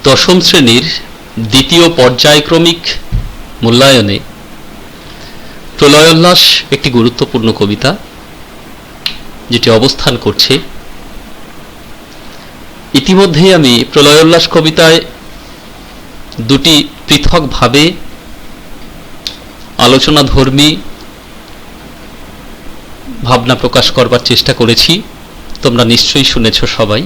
দশম শ্রেণীর দ্বিতীয় পর্যায়ক্রমিক মূল্যায়নে প্রলয়োল্লাস একটি গুরুত্বপূর্ণ কবিতা, যেটি অবস্থান করছে। ইতিমধ্যেই আমি প্রলয়োল্লাস কবিতায় দুটি পৃথকভাবে আলোচনাধর্মী ভাবনা প্রকাশ করবার চেষ্টা করেছি। তোমরা নিশ্চয়ই শুনেছ সবাই।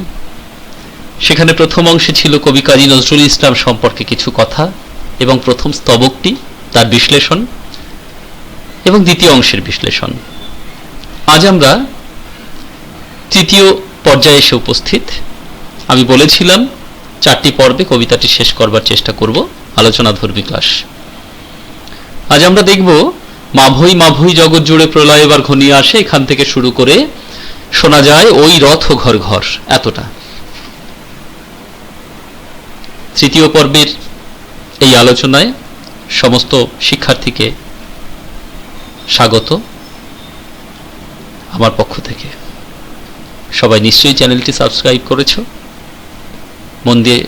সেখানে প্রথম অংশে ছিল কবি কাজী নজরুল ইসলাম সম্পর্কে কিছু কথা এবং প্রথম স্তবকটি, তার বিশ্লেষণ, এবং দ্বিতীয় অংশের বিশ্লেষণ। আজ আমরা তৃতীয় পর্যায়ে এসে উপস্থিত। আমি বলেছিলাম 4টি পর্বে কবিতাটি শেষ করবার চেষ্টা করব, আলোচনাধর্মী ক্লাস। আজ আমরা দেখব মাভৈ মাভৈ জগৎ জুড়ে প্রলয় এবার ঘনিয়ে আসে, এখান থেকে শুরু করে শোনা যায় ওই রথ ঘর ঘর, এতটা। তৃতীয় পর্বের এই আলোচনায় সমস্ত শিক্ষার্থীকে স্বাগত আমার পক্ষ থেকে। সবাই নিশ্চয়ই চ্যানেলটি সাবস্ক্রাইব করেছ, মন দিয়ে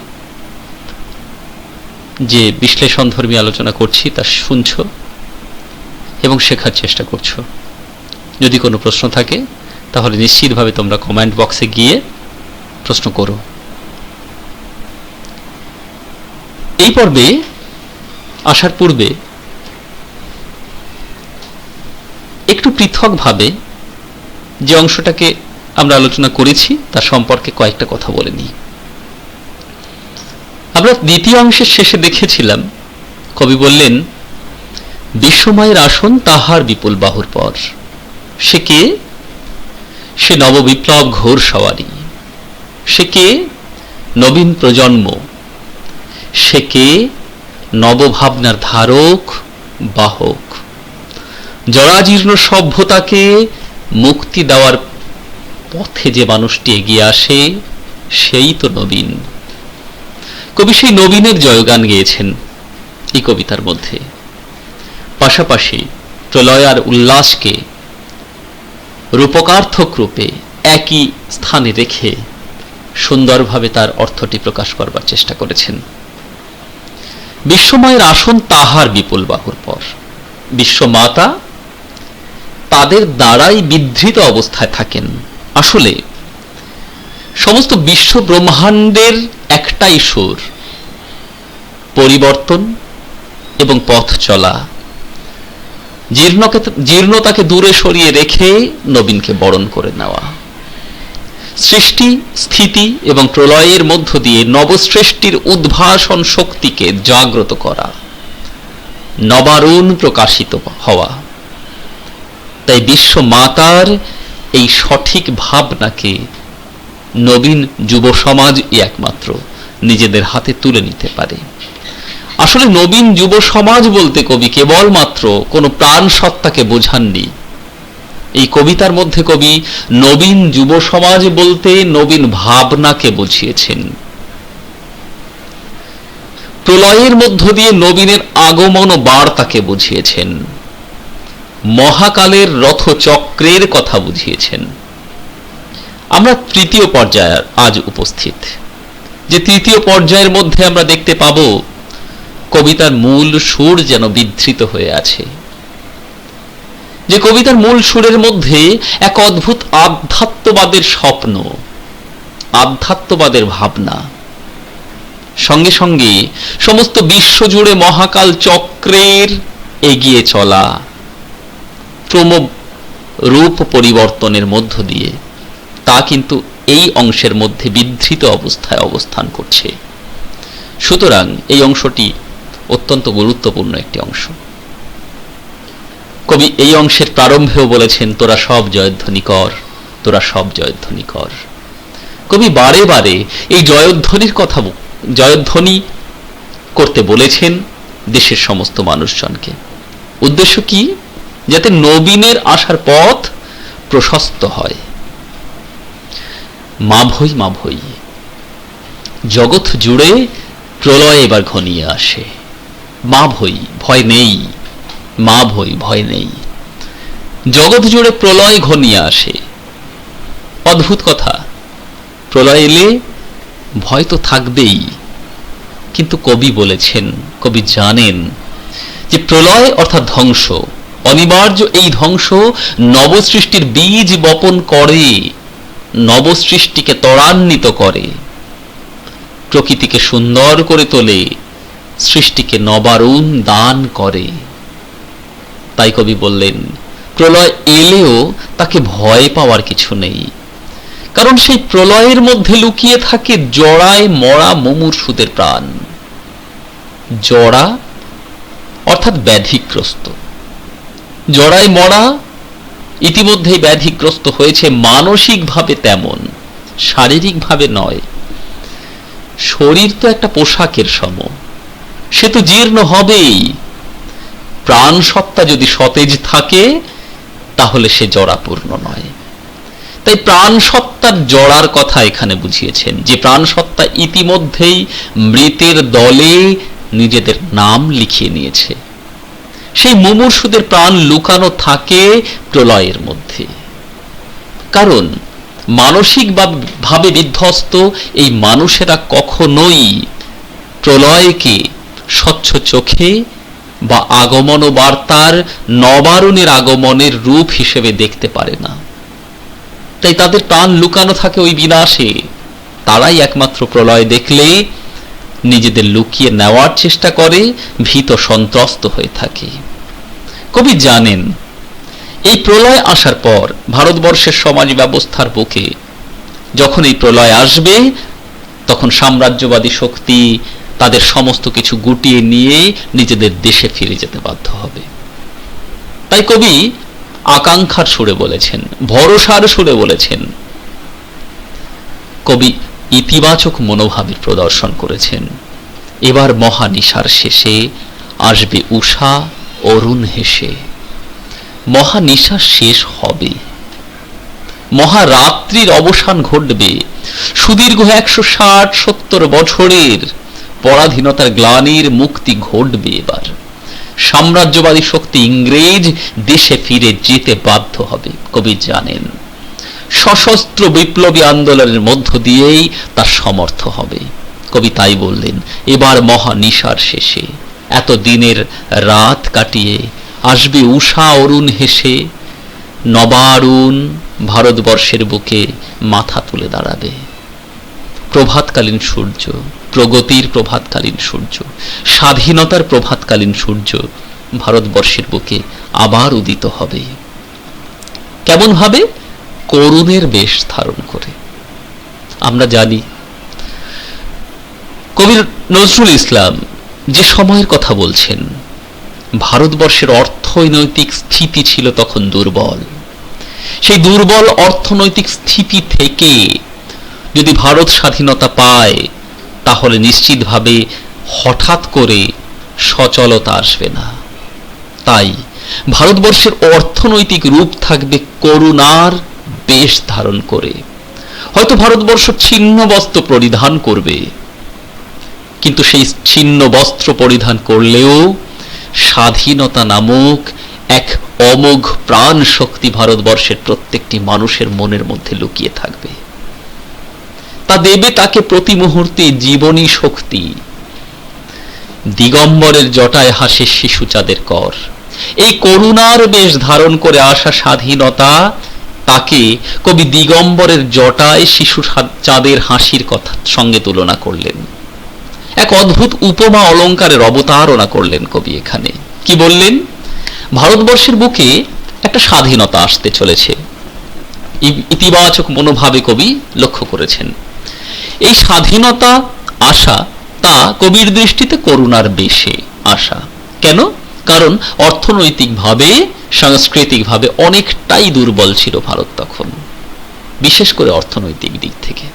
যে বিশ্লেষণধর্মী আলোচনা করছি তা শুনছ এবং শেখার চেষ্টা করছো। যদি কোনো প্রশ্ন থাকে তাহলে নিশ্চিতভাবে তোমরা কমেন্ট বক্সে গিয়ে প্রশ্ন করো। এই পর্বে আসার পূর্বে একটু পৃথকভাবে যে অংশটাকে আমরা আলোচনা করেছি তার সম্পর্কে কয়েকটা কথা বলে নিই। আমরা দ্বিতীয় অংশের শেষে দেখেছিলাম কবি বললেন, বিশ্বময়ের আসন তাহার বিপুল বাহুর পর, সে কে? সে নববিপ্লব ঘোর সওয়ারি। সে কে? নবীন প্রজন্ম। সে কে? নবভাবনার ধারক বাহক। জরাজীর্ণ সভ্যতাকে মুক্তি দেওয়ার পথে যে মানুষটি এগিয়ে আসে সেই তো নবীন। কবি সেই নবীনের জয়গান গেয়েছেন এই কবিতার মধ্যে। পাশাপাশি প্রলয় আর উল্লাসকে রূপকার্থক রূপে একই স্থানে রেখে সুন্দরভাবে তার অর্থটি প্রকাশ করবার চেষ্টা করেছেন। বিশ্বময়ের আসন তাহার বিপুল বাহুর পর। বিশ্বমাতা তাদের দ্বারাই বিধৃত অবস্থায় থাকেন। আসলে সমস্ত বিশ্ব ব্রহ্মাণ্ডের একটাই সুর, পরিবর্তন এবং পথ চলা। জীর্ণতাকে দূরে সরিয়ে রেখে নবীনকে বরণ করে নেওয়া। সৃষ্টি, স্থিতি এবং প্রলয়ের মধ্য দিয়ে নবসৃষ্টির উদ্ভাসন শক্তিকে জাগ্রত করা, নবারুণ প্রকাশিত হওয়া। তাই বিশ্ব মাতার এই সঠিক ভাবনাকে নবীন যুব সমাজ একমাত্র নিজেদের হাতে তুলে নিতে পারে। আসলে নবীন যুব সমাজ বলতে কবি কেবলমাত্র কোনো প্রাণ সত্তাকে বোঝাননি। এই কবিতার মধ্যে কবি নবীন যুব সমাজ বলতে নবীন ভাবনাকে বুঝিয়েছেন। প্রলয়ের মধ্য দিয়ে নবীনের আগমন ও বার্তাকে বুঝিয়েছেন। মহাকালের রথচক্রের কথা বুঝিয়েছেন। আমরা তৃতীয় পর্যায়ে আজ উপস্থিত। যে তৃতীয় পর্যায়ের মধ্যে আমরা দেখতে পাব কবিতার মূল সুর যেন বিধৃত হয়ে আছে। যে কবিতার মূল সুরের মধ্যে এক অদ্ভুত আধ্যাত্মবাদের স্বপ্ন, আধ্যাত্মবাদের ভাবনা, সঙ্গে সঙ্গে সমস্ত বিশ্ব জুড়ে মহাকাল চক্রের এগিয়ে চলা, ক্রম রূপ পরিবর্তনের মধ্য দিয়ে, তা কিন্তু এই অংশের মধ্যে বিধৃত অবস্থায় অবস্থান করছে। সুতরাং এই অংশটি অত্যন্ত গুরুত্বপূর্ণ একটি অংশ। কবি এই অংশের প্রারম্ভেও বলেছেন, তোরা সব জয়ধ্বনি কর, তোরা সব জয়ধ্বনি কর। কবি বারে বারে এই জয়ধ্বনির কথা, জয়ধ্বনি করতে বলেছেন দেশের সমস্ত মানুষজনকে। উদ্দেশ্য কি? যাতে নবীনের আসার পথ প্রশস্ত হয়। মাভৈ মাভৈ জগৎ জুড়ে প্রলয় এবার ঘনিয়ে আসে। মাভৈ, ভয় নেই। মাভৈ, ভয় নেই। জগৎ জুড়ে প্রলয় ঘনিয়ে আসে। অদ্ভুত কথা, প্রলয় এলে ভয় তো থাকবেই, কিন্তু কবি বলেছেন, কবি জানেন যে প্রলয় অর্থাৎ ধ্বংস, অনিবার্য এই ধ্বংস নবসৃষ্টির বীজ বপন করে, নবসৃষ্টিকে ত্বরান্বিত করে, প্রকৃতিকে সুন্দর করে তোলে, সৃষ্টিকে নবারুণ দান করে। তাই কবি বললেন প্রলয় এলেও তাকে ভয় পাওয়ার কিছু নেই, কারণ সেই প্রলয়ের মধ্যে লুকিয়ে থাকে জড়ায় মরা মুমূর্ষুদের প্রাণ। জড়া অর্থাৎ ব্যাধিগ্রস্ত, জড়ায় মরা ইতিমধ্যেই ব্যাধিগ্রস্ত হয়েছে, মানসিকভাবে তেমন, শারীরিকভাবে নয়। শরীর তো একটা পোশাকের সম, সে তো জীর্ণ হবেই। প্রাণ সত্তা যদি সতেজ থাকে তাহলে সে জড়াপূর্ণ নয়। তাই প্রাণ সত্তার জড়ার কথা এখানে বুঝিয়েছেন, যে প্রাণ সত্তা ইতিমধ্যেই মৃতের দলে নিজেদের নাম লিখিয়ে নিয়েছে। সেই মুমূর্ষুদের প্রাণ লুকানো থাকে প্রলয়ের মধ্যে, কারণ মানসিক ভাবে বিধ্বস্ত এই মানুষেরা কখনোই প্রলয়কে স্বচ্ছ চোখে বা আগমন বার্তার নবারুণের আগমনের রূপ হিসেবে দেখতে পারে না। তাই তাদের প্রাণ লুকানো থাকে ওই বিনাশে। তারাই একমাত্র প্রলয় দেখলে নিজেদের লুকিয়ে নেওয়ার চেষ্টা করে, ভীত সন্ত্রস্ত হয়ে থাকে। কবি জানেন এই প্রলয় আসার পর ভারতবর্ষের সমাজ ব্যবস্থার বুকে যখন এই প্রলয় আসবে, তখন সাম্রাজ্যবাদী শক্তি তাদের সমস্ত কিছু গুটিয়ে নিয়ে নিজেদের দেশে ফিরে যেতে বাধ্য হবে। তাই কবি আকাঙ্ক্ষার সুরে বলেছেন, ভরসার সুরে বলেছেন। কবি ইতিবাচক মনোভাবের প্রদর্শন করেছেন। এবার মহানিশার শেষে আসবে উষা অরুণ হেসে। মহানিশা শেষ হবে, মহারাত্রির অবসান ঘটবে। সুদীর্ঘ 160-70 বছরের পরাধীনতার গ্লানির মুক্তি ঘটবে। এবার সাম্রাজ্যবাদী শক্তি ইংরেজ দেশে ফিরে যেতে বাধ্য হবে। কবি জানেন সশস্ত্র বিপ্লবী আন্দোলনের মধ্য দিয়েই তার সমর্থ হবে। কবি তাই বললেন, এবার মহানিশার শেষে এত দিনের রাত কাটিয়ে আসবে উষা অরুণ হেসে। নবারুণ ভারতবর্ষের বুকে মাথা তুলে দাঁড়াবে। প্রভাতকালীন সূর্য, প্রগতির প্রভাতকালীন সূর্য, স্বাধীনতার প্রভাতকালীন সূর্য ভারতবর্ষের বুকে আবার উদিত হবে। কেমন ভাবে? করুণের বেশ ধারণ করে। আমরা জানি কবি নজরুল ইসলাম যে সময়ের কথা বলছেন, ভারতবর্ষের অর্থনৈতিক স্থিতি ছিল তখন দুর্বল। সেই দুর্বল অর্থনৈতিক স্থিতি থেকে যদি ভারত স্বাধীনতা পায়, তাহলে নিশ্চিতভাবে হঠাৎ করে সচলতা আসবে না। তাই ভারতবর্ষের অর্থনৈতিক রূপ থাকবে করুণার বেশ ধারণ করে। হয়তো ভারতবর্ষ ছিন্ন বস্ত্র পরিধান করবে, কিন্তু সেই ছিন্ন বস্ত্র পরিধান করলেও স্বাধীনতা নামক এক অমোঘ প্রাণ শক্তি ভারতবর্ষের প্রত্যেকটি মানুষের মনের মধ্যে লুকিয়ে থাকবে। তা দেবে তাকে প্রতি মুহূর্তে জীবনী শক্তি। দিগম্বরের জটায় হাসে শিশু চাঁদের কর। এই করুণার বেশ ধারণ করে আসা স্বাধীনতা, তাকে কবি দিগম্বরের জটায় শিশু চাঁদের হাসির কথা সঙ্গে তুলনা করলেন। এক অদ্ভুত উপমা অলঙ্কারের অবতারণা করলেন কবি এখানে। কি বললেন? ভারতবর্ষের বুকে একটা স্বাধীনতা আসতে চলেছে। ইতিবাচক মনোভাবে কবি লক্ষ্য করেছেন। এই স্বাধীনতা আসা তা কবির দৃষ্টিতে করুণার বেশে আসা। কেন? কারণ অর্থনৈতিকভাবে, সাংস্কৃতিকভাবে অনেকটাই দুর্বল ছিল ভারত তখন, বিশেষ করে অর্থনৈতিক দিক থেকে।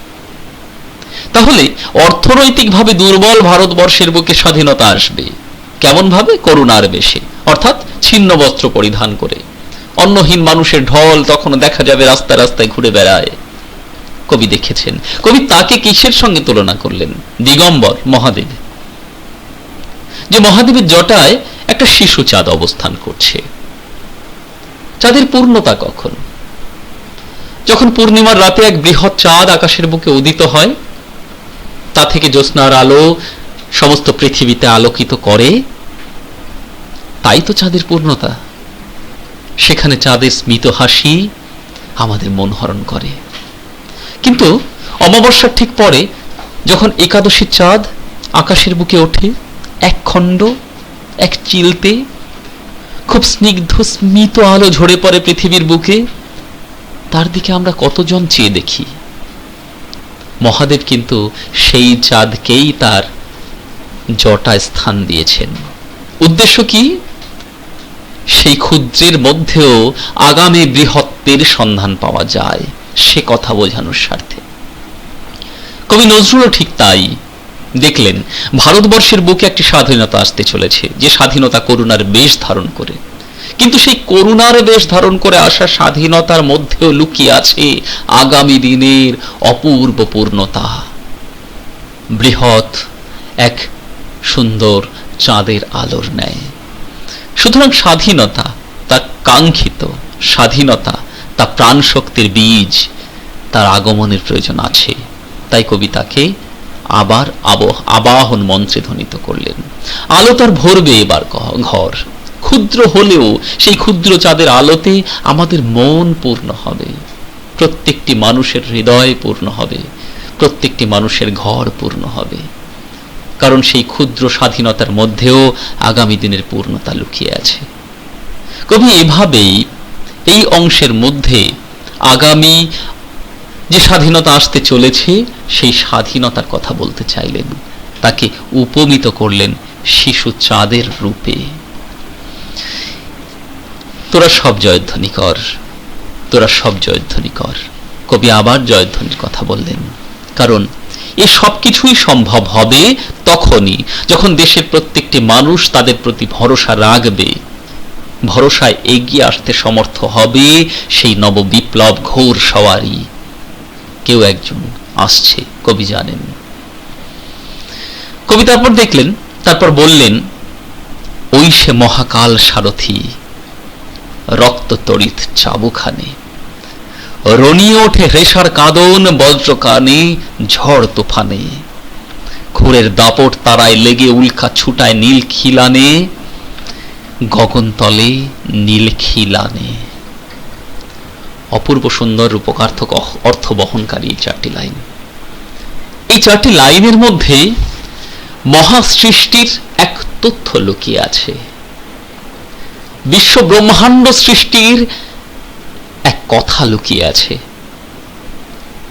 তাহলে অর্থনৈতিকভাবে দুর্বল ভারতবর্ষের বুকে স্বাধীনতা আসবে কেমন ভাবে? করুণার বেশে, অর্থাৎ ছিন্ন বস্ত্র পরিধান করে। অন্নহীন মানুষের ঢল তখন দেখা যাবে রাস্তায় রাস্তায় ঘুরে বেড়ায়। কবি দেখেছেন। কবি তাকে কিসের সঙ্গে তুলনা করলেন? দিগম্বর, মহাদেব। যে মহাদেবের জটায় একটা শিশু চাঁদ অবস্থান করছে। চাঁদের পূর্ণতা কখন? যখন পূর্ণিমার রাতে এক বৃহৎ চাঁদ আকাশের বুকে উদিত হয়, তা থেকে জ্যোৎস্নার আলো সমস্ত পৃথিবীতে আলোকিত করে, তাই তো চাঁদের পূর্ণতা। সেখানে চাঁদের স্মিত হাসি আমাদের মন হরণ করে। কিন্তু অমাবস্যার ঠিক পরে যখন একাদশীর চাঁদ আকাশের বুকে ওঠে, এক খণ্ড, এক চিলতে, খুব স্নিগ্ধ স্মিত আলো ঝরে পড়ে পৃথিবীর বুকে, তার দিকে আমরা কতজন চেয়ে দেখি। মহাদেব কিন্তু সেই চাঁদকেই তার জটায় স্থান দিয়েছেন। উদ্দেশ্য কি? সেই ক্ষুদ্রের মধ্যেও আগামী বৃহত্তের সন্ধান পাওয়া যায়, সে কথা বোঝানোর স্বার্থে। কবি নজরুলও ঠিক তাই। দেখলেন ভারতবর্ষের বুকে একটি স্বাধীনতা আসতে চলেছে, যে স্বাধীনতা করুণার বেশ ধারণ করে। কিন্তু সেই করুণার বেশ ধারণ করে আসা স্বাধীনতার মধ্যেও লুকিয়ে আছে আগামী দিনের অপূর্ব পূর্ণতা, বৃহৎ এক সুন্দর চাঁদের আলোর ন্যায়। সুতরাং স্বাধীনতা তা কাঙ্ক্ষিত, স্বাধীনতা তা প্রাণশক্তির বীজ, তার আগমনের প্রয়োজন আছে। তাই কবি তাকে আবার আবাহন মন্ত্রে ধ্বনিত করলেন। আলো তার ভরবে এবার ঘর, ক্ষুদ্র হলেও সেই ক্ষুদ্র চাঁদের আলোতে আমাদের মন পূর্ণ হবে, প্রত্যেকটি মানুষের হৃদয় পূর্ণ হবে, প্রত্যেকটি মানুষের ঘর পূর্ণ হবে। কারণ সেই ক্ষুদ্র স্বাধীনতার মধ্যেও আগামী দিনের পূর্ণতা লুকিয়ে আছে। কবি এভাবেই এই অংশের মধ্যে আগামী যে স্বাধীনতা আসতে চলেছে সেই স্বাধীনতার কথা বলতে চাইলেন। তাকে উপমিত করলেন শিশু চাঁদের রূপে। তোরা সব জয়ধ্বনি কর, তোরা সব জয়ধ্বনি কর। কবি আবার জয়ধ্বনির কথা বললেন। কারণ এ সব কিছুই সম্ভব হবে তখনই যখন দেশের প্রত্যেকটি মানুষ তাদের প্রতি ভরসা রাখবে, ভরসায় এগিয়ে আসতে সমর্থ হবে সেই নববিপ্লব ঘোর সওয়ারি। কেউ একজন আসছে, কবি জানেন। কবি তারপর বললেন, ওই সে মহাকাল সারথি রক্ত তড়িৎ চাবুখানে, রনিয়ে ওঠে রেশার কাঁদন বজ্রকানে ঝড় তুফানে, খুরের দাপট তারায় লেগে উল্কা ছুটায় নীল খিলানে, গগনতলে নীল খিলানে। অপূর্ব সুন্দর রূপকার্থক অর্থ বহনকারী এই চারটি লাইন। এই চারটি লাইনের মধ্যে মহাসৃষ্টির এক তথ্য লুকিয়ে আছে, বিশ্ব ব্রহ্মাণ্ড সৃষ্টির এক কথা লুকিয়ে আছে।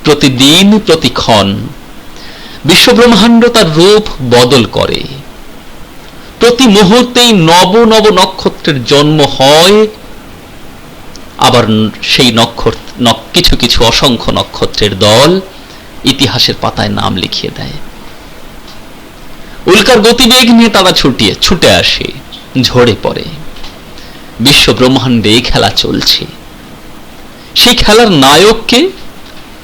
প্রতিদিন প্রতিক্ষণ বিশ্ব ব্রহ্মাণ্ড তার রূপ বদল করে, প্রতি মুহূর্তেই নব নব নক্ষত্রের জন্ম হয়, আবার সেই কিছু কিছু অসংখ্য নক্ষত্রের দল ইতিহাসের পাতায় নাম লিখিয়ে দেয়। উল্কার গতিবেগ নিয়ে তারা ছুটে আসে, ঝরে পড়ে। বিশ্ব ব্রহ্মাণ্ডে খেলা চলছে। সেই খেলার নায়ককে,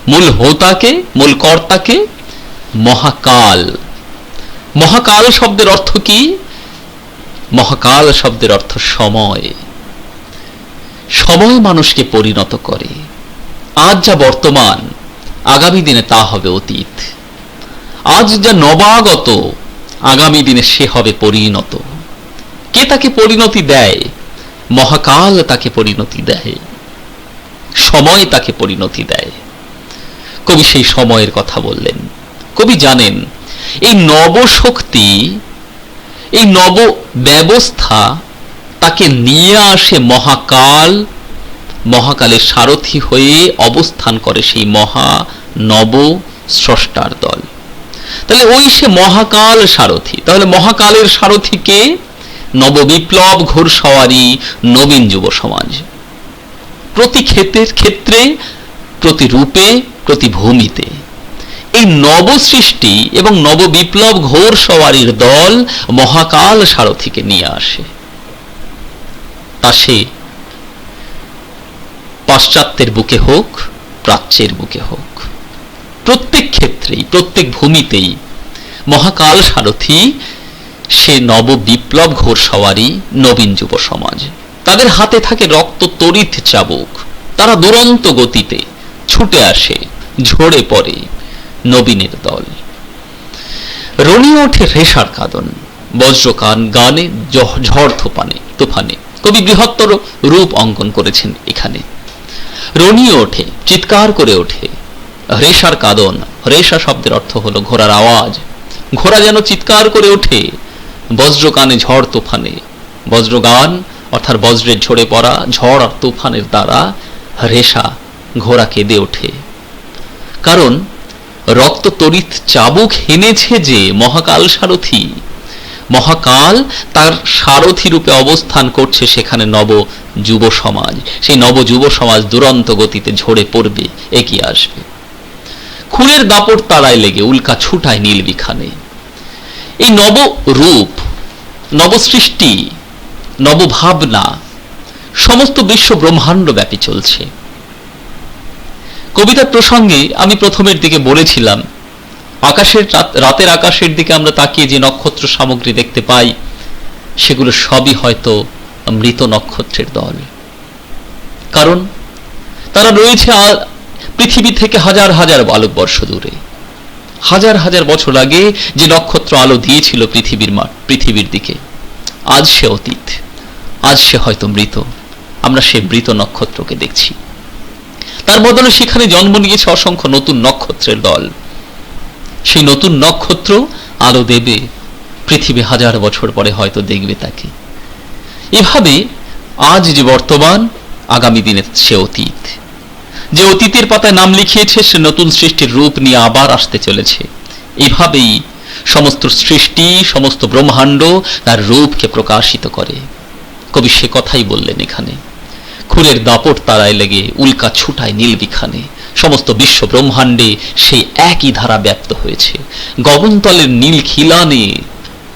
মূল হোতাকে, মূল কর্তাকে মহাকাল। মহাকাল শব্দের অর্থ কি? মহাকাল শব্দের অর্থ সময়। সময় মানুষকে পরিণত করে। আজ যা বর্তমান, আগামী দিনে তা হবে অতীত। আজ যা নবাগত, আগামী দিনে সে হবে পরিণত। কে তাকে পরিণতি দেয়? মহাকাল তাকে পরিণতি দেয়, সময় তাকে পরিণতি দেয়। কবি সেই সময়ের কথা বললেন। কবি জানেন এই নবশক্তি, এই নব ব্যবস্থা তাকে নিয়ে আসে মহাকাল। মহাকালের সারথি হয়ে অবস্থান করে সেই মহা নব স্রষ্টার দল। তাহলে ওই সে মহাকাল সারথি। তাহলে মহাকালের সারথিকে নববিপ্লব ঘোর সওয়ারি নবীন যুব সমাজ। প্রতি ক্ষেত্রে, প্রতি রূপে, প্রতি ভূমিতে এই নবসৃষ্টি এবং নববিপ্লব ঘোর সওয়ারির দল মহাকাল সারথিকে নিয়ে আসে। তা সে পাশ্চাত্যের বুকে হোক, প্রাচ্যের বুকে হোক, প্রত্যেক ক্ষেত্রেই, প্রত্যেক ভূমিতেই মহাকাল সারথি সে নববিপ্লব ঘোর সওয়ারি নবীন যুব সমাজ। তাদের হাতে থাকে রক্ত তড়িৎ চাবুক। তারা দুরন্ত গতিতে ছুটে আসে, ঝরে পড়ে নবীনের দল। রনিয়ে ওঠে রেশার কাঁদন, বজ্রকান গানে, ঝড় তুফানে। কবি বৃহত্তর রূপ অঙ্কন করেছেন এখানে। রনিয়ে ওঠে, চিৎকার করে ওঠে, রেশার কাঁদন। রেশা শব্দের অর্থ হলো ঘোড়ার আওয়াজ। ঘোড়া যেন চিৎকার করে ওঠে বজ্রকানে, ঝড় তুফানে। বজ্রগান অর্থাৎ বজ্রের ঝরে পড়া, ঝড় আর তুফানের দ্বারা রেশা, ঘোড়া কেঁদে ওঠে। কারণ রক্ত তড়িৎ চাবুক হেনেছে যে মহাকাল সারথি, মহাকাল তার সারথি রূপে অবস্থান করছে সেখানে নব যুব সমাজ। সেই নব যুব সমাজ দুরন্ত গতিতে ঝরে পড়বে, এগিয়ে আসবে। খুনের দাপট তারায় লেগে উল্কা ছুটায় নীল বিখানে। এই নব রূপ, নব সৃষ্টি, নব ভাবনা সমস্ত বিশ্ব ব্রহ্মাণ্ড ব্যাপী চলছে। কবিতার প্রসঙ্গে আমি প্রথমের দিকে বলেছিলাম, রাতের আকাশের দিকে আমরা তাকিয়ে যে নক্ষত্র সামগ্রী দেখতে পাই সেগুলো সবই হয়তো মৃত নক্ষত্রের দল। কারণ তারা রয়েছে পৃথিবী থেকে হাজার হাজার আলোকবর্ষ দূরে। হাজার হাজার বছর আগে যে নক্ষত্র আলো দিয়েছিল পৃথিবীর দিকে, আজ সে অতীত, আজ সে হয়তো মৃত। আমরা সে মৃত নক্ষত্রকে দেখছি। তার বদলে সেখানে জন্ম নিয়েছে অসংখ্য নতুন নক্ষত্রের দল। সেই নতুন নক্ষত্র আলো দেবে, পৃথিবী হাজার বছর পরে হয়তো দেখবে তাকে। এভাবে আজ যে বর্তমান, আগামী দিনে সে অতীত। যে অতীতের পাতায় নাম লিখিয়েছে সে নতুন সৃষ্টির রূপ নিয়ে আবার আসতে চলেছে। এভাবেই সমস্ত সৃষ্টি, সমস্ত ব্রহ্মাণ্ড তার রূপকে প্রকাশিত করে। কবি সে কথাই বললেন এখানে। খুনের দাপট তারায় লেগে উল্কা ছুটায় নীল বিখানে। সমস্ত বিশ্ব ব্রহ্মাণ্ডে সেই একই ধারা ব্যপ্ত হয়েছে। গগনতলের নীল খিলানে,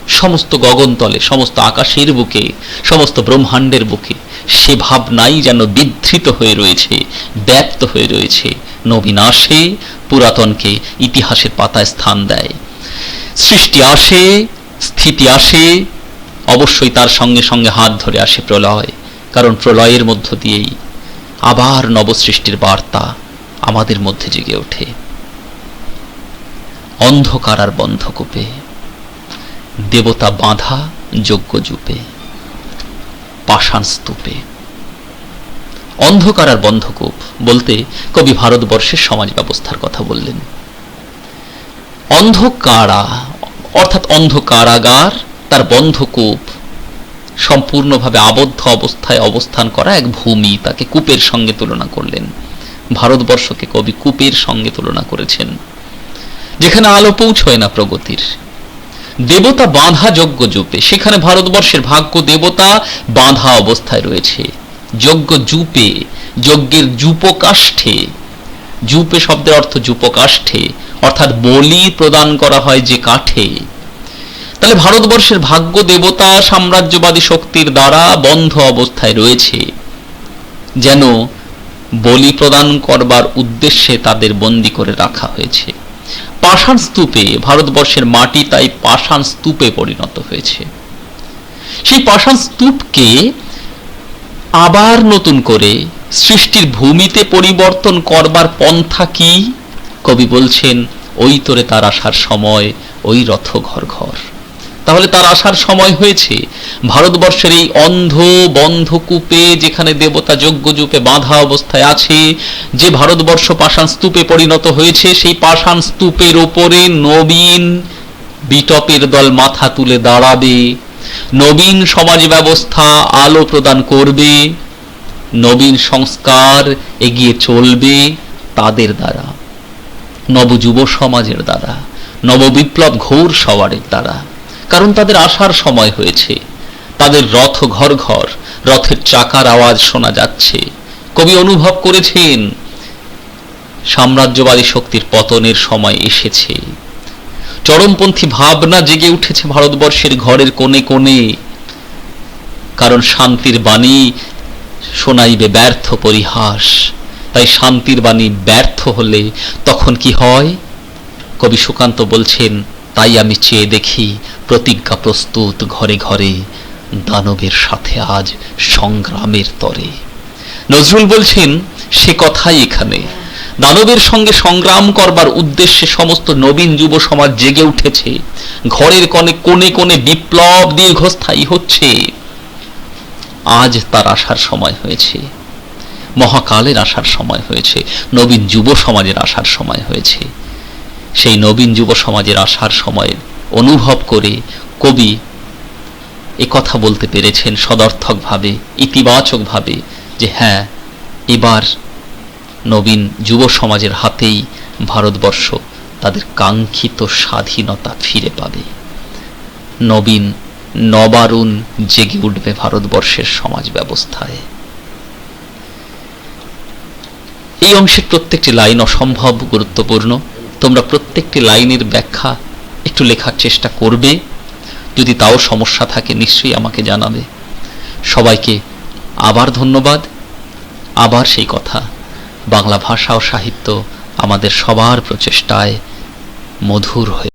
সমস্ত গগনতলে, সমস্ত আকাশের বুকে, সমস্ত ব্রহ্মাণ্ডের বুকে সে ভাবনাই যেন বিধৃত হয়ে রয়েছে, ব্যপ্ত হয়ে রয়েছে। নবীন আসে, পুরাতনকে ইতিহাসের পাতায় স্থান দেয়। সৃষ্টি আসে, স্থিতি আসে, অবশ্যই তার সঙ্গে সঙ্গে হাত ধরে আসে প্রলয়। কারণ প্রলয়ের মধ্য দিয়েই আবার নবসৃষ্টির বার্তা আমাদের মধ্যে জেগে ওঠে। অন্ধকার আর বন্ধকূপে দেবতা বাঁধা যজ্ঞ জুপে, পাষাণ স্তূপে। অন্ধকার আর বন্ধকূপ বলতে কবি ভারতবর্ষের সমাজ ব্যবস্থার কথা বললেন। অন্ধকারা অর্থাৎ অন্ধকারাগার, তার বন্ধকূপ, সম্পূর্ণভাবে আবদ্ধ অবস্থায় অবস্থান করা এক ভূমি, তাকে কূপের সঙ্গে তুলনা করলেন। ভারতবর্ষকে কবি কূপের সঙ্গে তুলনা করেছেন, যেখানে আলো পৌঁছয় না প্রগতির। দেবতা বাঁধা যজ্ঞ জুপে, সেখানে ভারতবর্ষের ভাগ্য দেবতা বাঁধা অবস্থায় রয়েছে। যজ্ঞ জুপে, যজ্ঞের যূপকাষ্ঠে। জুপে শব্দের অর্থ যূপকাষ্ঠে, অর্থাৎ বলি প্রদান করা হয় যে কাঠে। তাহলে ভারতবর্ষের ভাগ্য দেবতা সাম্রাজ্যবাদী শক্তির দ্বারা বন্ধ অবস্থায় রয়েছে, যেন বলি প্রদান করবার উদ্দেশ্যে তাদের বন্দী করে রাখা হয়েছে। পাষাণ স্তূপে, ভারতবর্ষের মাটি তাই পাষাণ স্তূপে পরিণত হয়েছে। সেই পাষাণ স্তূপকে আবার নতুন করে সৃষ্টির ভূমিতে পরিবর্তন করবার পন্থা কি? কবি বলছেন, ওই তোরে তার আসার সময়, ওই রথ ঘর ঘর। তাহলে তার আসার সময় হয়েছে। ভারতবর্ষের এই অন্ধ বন্ধ কূপে, যেখানে দেবতা যজ্ঞজূপে বাঁধা অবস্থায় আছে, যে ভারতবর্ষ পাষাণ স্তূপে পরিণত হয়েছে, সেই পাষাণ স্তূপের ওপরে নবীন বিটপের দল মাথা তুলে দাঁড়াবে। নবীন সমাজ ব্যবস্থা আলো প্রদান করবে, নবীন সংস্কার এগিয়ে চলবে তাদের দ্বারা, নবযুব সমাজের দ্বারা, নববিপ্লব ঘোর সওয়ারের দ্বারা। কারণ তাদের আসার সময় হয়েছে। তাদের রথ ঘর ঘর, রথের চাকার আওয়াজ শোনা যাচ্ছে। কবি অনুভব করেছেন সাম্রাজ্যবাদী শক্তির পতনের সময় এসেছে। চরমপন্থী ভাবনা জেগে উঠেছে ভারতবর্ষের ঘরের কোণে কোণে। কারণ শান্তির বাণী শোনাইবে ব্যর্থ পরিহাস। তাই শান্তির বাণী ব্যর্থ হলে তখন কি হয়? কবি সুকান্ত বলছেন, তাই আমি চেয়ে দেখি প্রতিজ্ঞা প্রস্তুত ঘরে ঘরে, দানবের সাথে আজ সংগ্রামের তরে। নজরুল বলছেন সে কথাই এখানে। দানবের সঙ্গে সংগ্রাম করবার উদ্দেশ্যে সমস্ত নবীন যুব সমাজ জেগে উঠেছে। ঘরের কোণে কোণে বিপ্লব দীর্ঘস্থায়ী হচ্ছে। আজ তার আসার সময় হয়েছে, মহাকালের আসার সময় হয়েছে, নবীন যুব সমাজের আসার সময় হয়েছে। সেই নবীন যুব সমাজের আসার সময় অনুভব করে কবি কথা বলতে পেরেছেন সদর্থকভাবে, ইতিবাচকভাবে, যে হ্যাঁ, এবার নবীন যুব সমাজের হাতেই ভারতবর্ষ তাদের কাঙ্ক্ষিত স্বাধীনতা ফিরে পাবে। নবারুণ জেগে উঠবে ভারতবর্ষের সমাজ ব্যবস্থায়। এই অংশের প্রত্যেকটি লাইন অসম্ভব গুরুত্বপূর্ণ। তোমরা প্রত্যেকটি লাইনের ব্যাখ্যা একটু লেখার চেষ্টা করবে। যদি তাও সমস্যা থাকে নিশ্চয়ই আমাকে জানাবে। সবাইকে আবার ধন্যবাদ। আবার সেই কথা, বাংলা ভাষা ও সাহিত্য আমাদের সবার প্রচেষ্টায় মধুর হয়ে